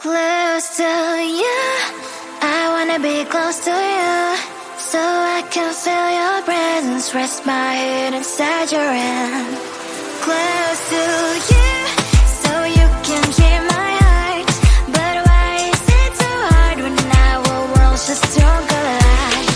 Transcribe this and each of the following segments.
Close to you, I wanna be close to you, so I can feel your presence, rest my head inside your hand. Close to you, so you can hear my heart, but why is it so hard when our worlds just don't collide?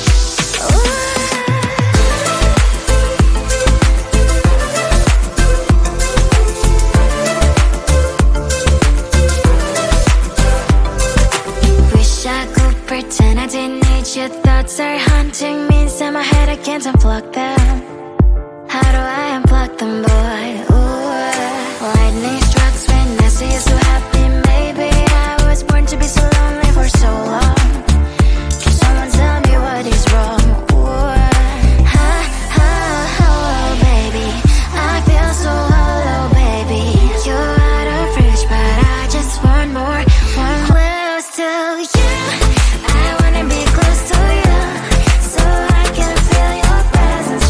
Wish I could pretend I didn't need your thoughts are haunting me inside my head, I can't unplug them. How do I unplug them, boy? Ooh, lightning strikes when I see you so happy. Maybe I was born to be so lonely for so long. Can someone tell me what is wrong? Ooh, oh, baby, I feel so hollow, baby. You're out of reach, but I just want more, close to you. I wanna be close to you, so I can feel your presence.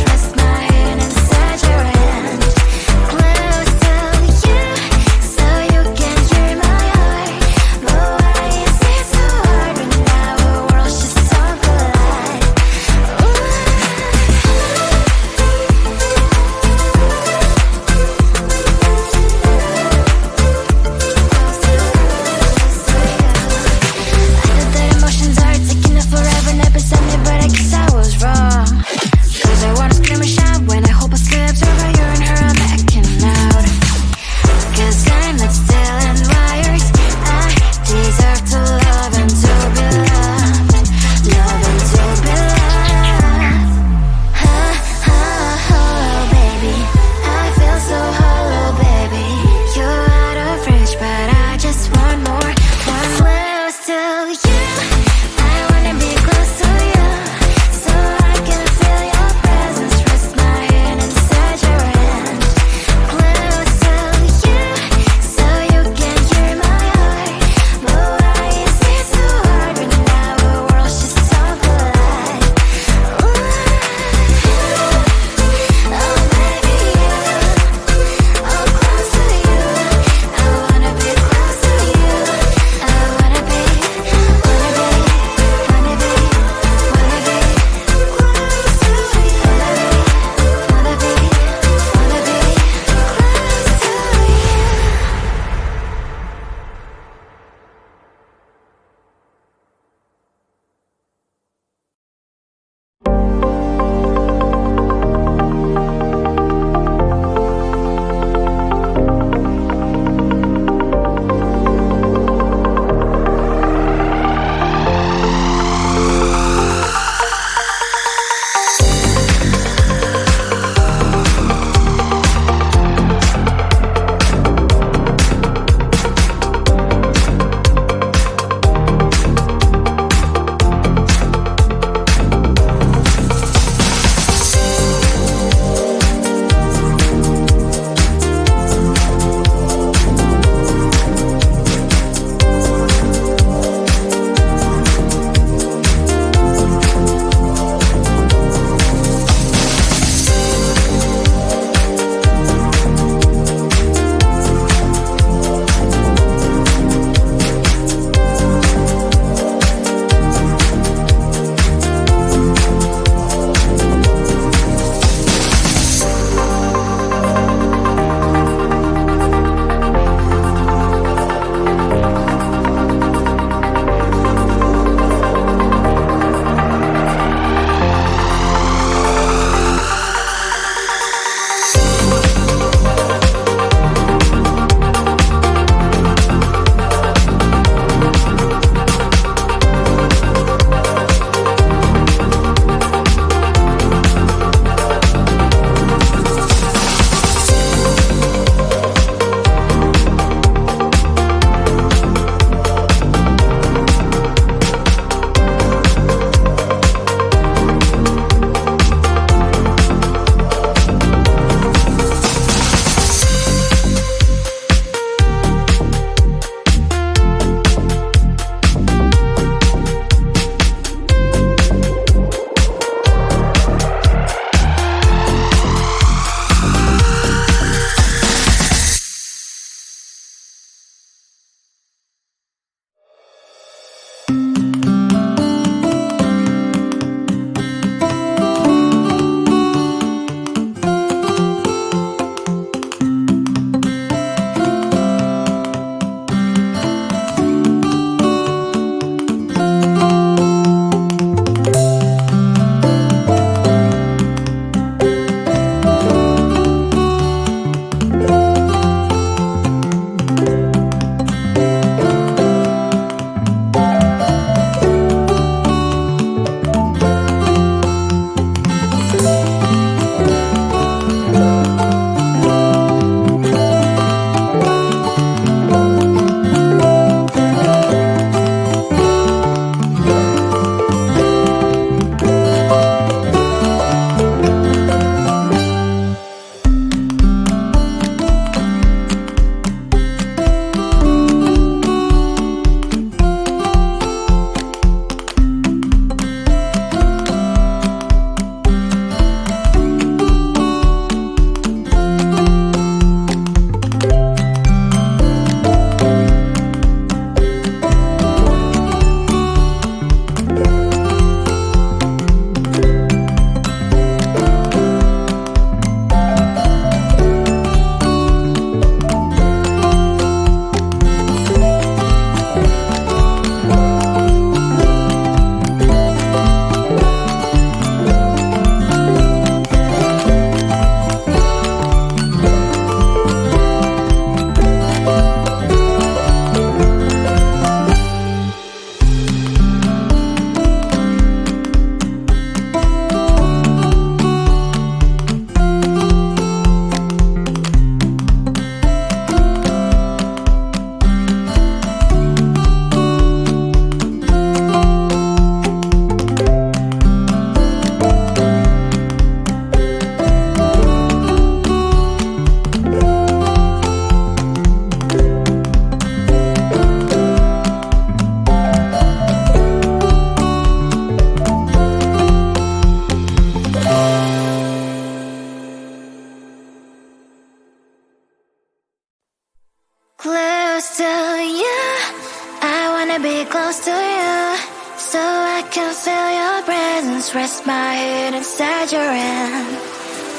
wanna be close to you, so I can feel your presence. Rest my head inside your hand.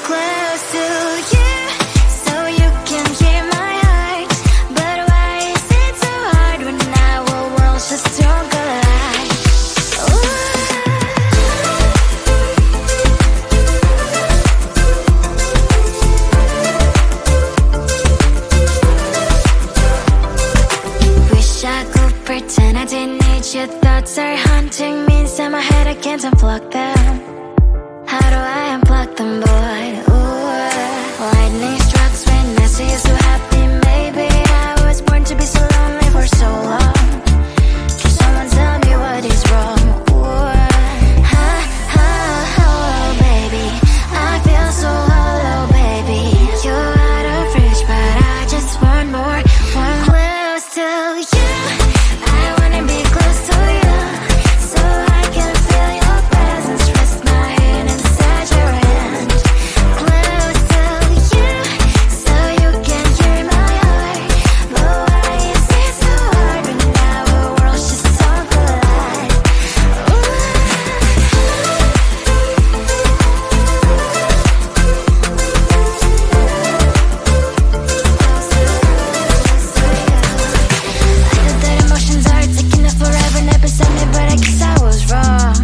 Close to you, so you can hear my heart. But why is it so hard when our worlds just don't collide? Wish I could pretend I didn't need your thoughts are haunting me inside my head. I can't unplug them. How do I unplug them, boy? Ooh, lightning strikes when I see you so happy. Maybe I was born to be so lonely for so long. Can someone tell me what is wrong? Ooh, oh, baby, I feel so hollow, baby. You're out of reach, but I just want more, one close to you. I wanna be close to you, so I can feel your presence. Rest my head inside your hand. Close to you, so you can hear my heart. But why is it so hard when our worlds just don't collide? I know that emotions are taking up forever, not beside me, but I guess I was wrong.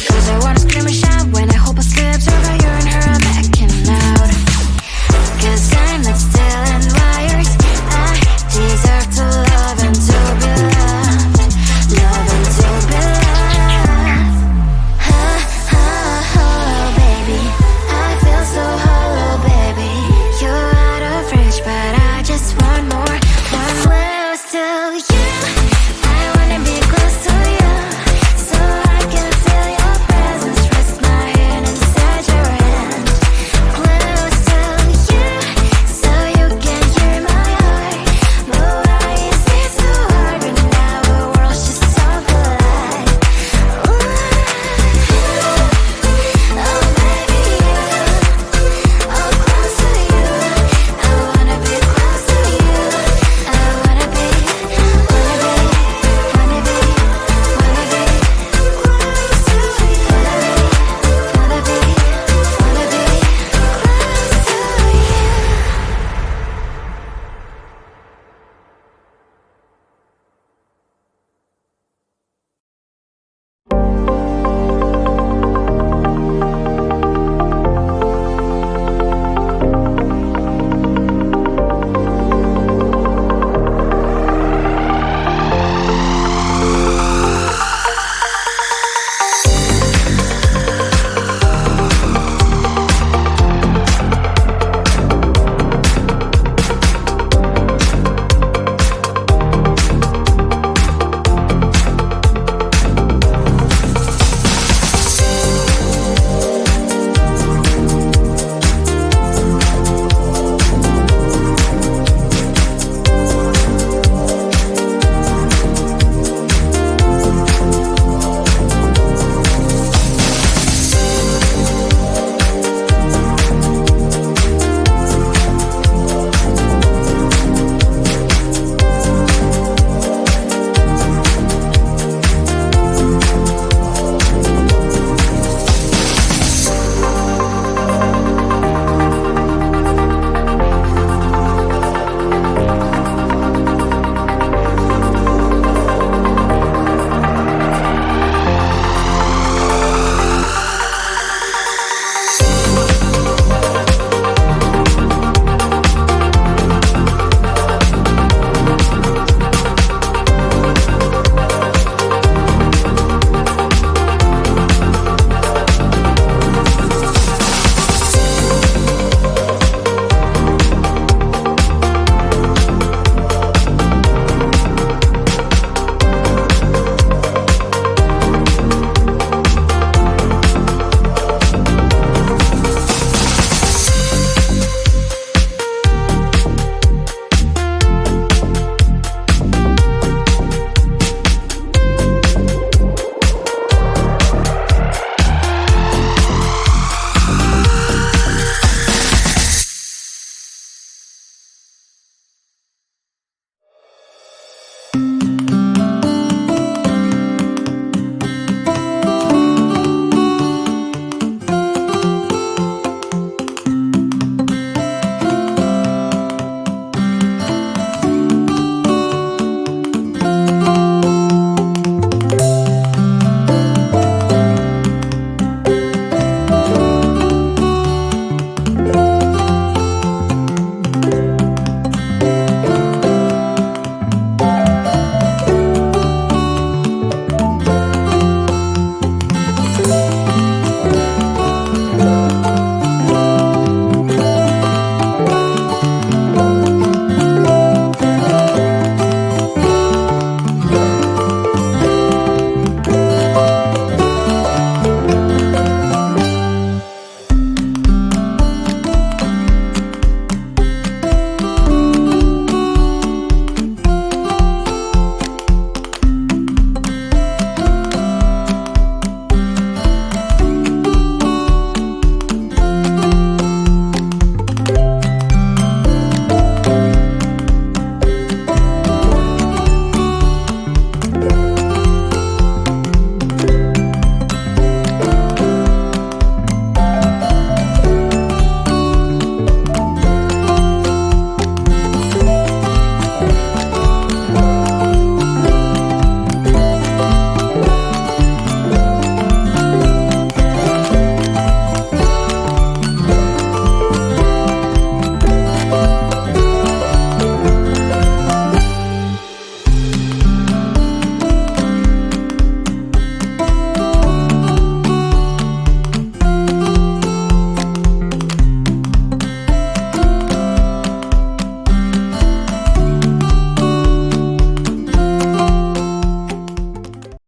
Cause I wanna scream and shout when I hope I slips over you and her, I'm backing out. Cause I'm not still and wired. I deserve to love and to be loved. Love and to be loved. Oh, baby, I feel so hollow, baby. You're out of reach, but I just want more, one close to you. I wanna be close to you, so I can feel your presence. Rest my head inside your hand. Close to you, so you can hear my heart. But why is it so hard when our worlds just don't collide? Oh, baby, oh, close to you. I wanna be close to you. I wanna be, wanna be, wanna be, wanna be close to you. Wanna be, wanna be close to you.